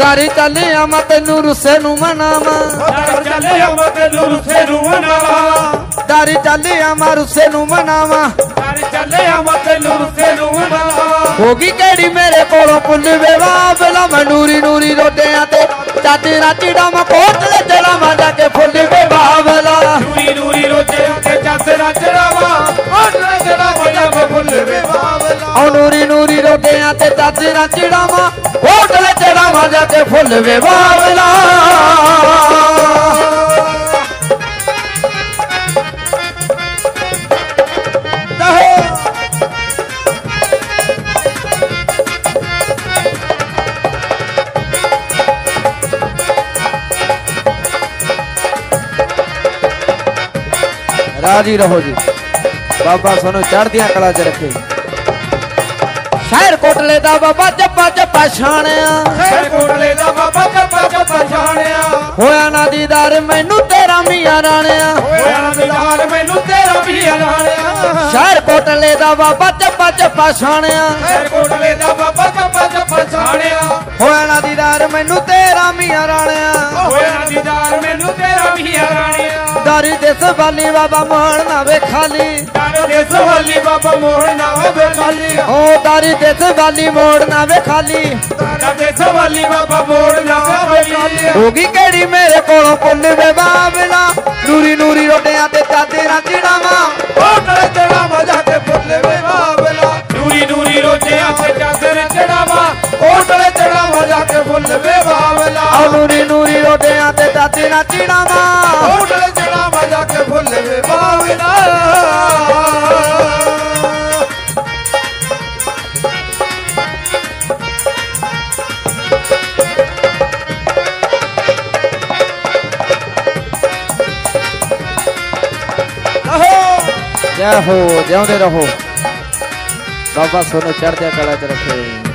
दारी चले आमा तेनू रुसे नू मनावा चले आमा तेनू रुसे नू मनावा दारी चले आमा रुसे नू मनावा चले आमा तेनू रुसे नू मनावा होगी केड़ी मेरे कोलों पुल वे बाबला मैं नूरी नूरी रोटियां ते चाची राचीड़ा मैं कोटले चढ़ा मा जाके फुल वे बाबला नूरी नूरी रोटियां ते चाची राचीड़ा मा कोटले चढ़ा मा जाके फुल वे बाबला ओ नूरी नूरी रोटियां ते चाची राचीड़ा मा कोटले चढ़ा मा जाके फुल वे बाबला राजी रहो जी बाबा सोनू चढ़दियां कला च रखे शहर कोटले दा बाबा जप्पा जप्पा छाणिया शहर कोटले दा बाबा जप्पा जप्पा छाणिया होया ना दीदार मैनू तेरा मियां राणिया होया ना दीदार मैनू तेरा मियां राणिया शहर कोटले दा बाबा जप्पा जप्पा छाणिया शहर कोटले दा बाबा जप्पा जप्पा छाणिया होया ना दीदार मैनू तेरा मियां राणिया होया ना दीदार मैनू तेरा मियां राणिया दारी देस वाली बाबा मोहन ना वे खाली दारी देस वाली बाबा मोहन ना वे खाली ओ दारी देस वाली मोड़ ना वे खाली दारी देस वाली बाबा मोड़ ना वे खाली होगी केड़ी मेरे कोलों पुल वे बाबला नूरी नूरी रोटियां ते चाची राचीड़ा मा कोटले चढ़ा मा जाके फुल वे बाबला नूरी नूरी रोटियां ते चाची राचीड़ा मा कोटले चढ़ा मा जाके फुल वे बाबला ओ नूरी नूरी रोटियां ते चाची राचीड़ा मा कोटले चढ़ा मा जाके फुल वे बाबला जय हो ज्यादा रहो बाबा सोनू चढ़दियां कला च रखे।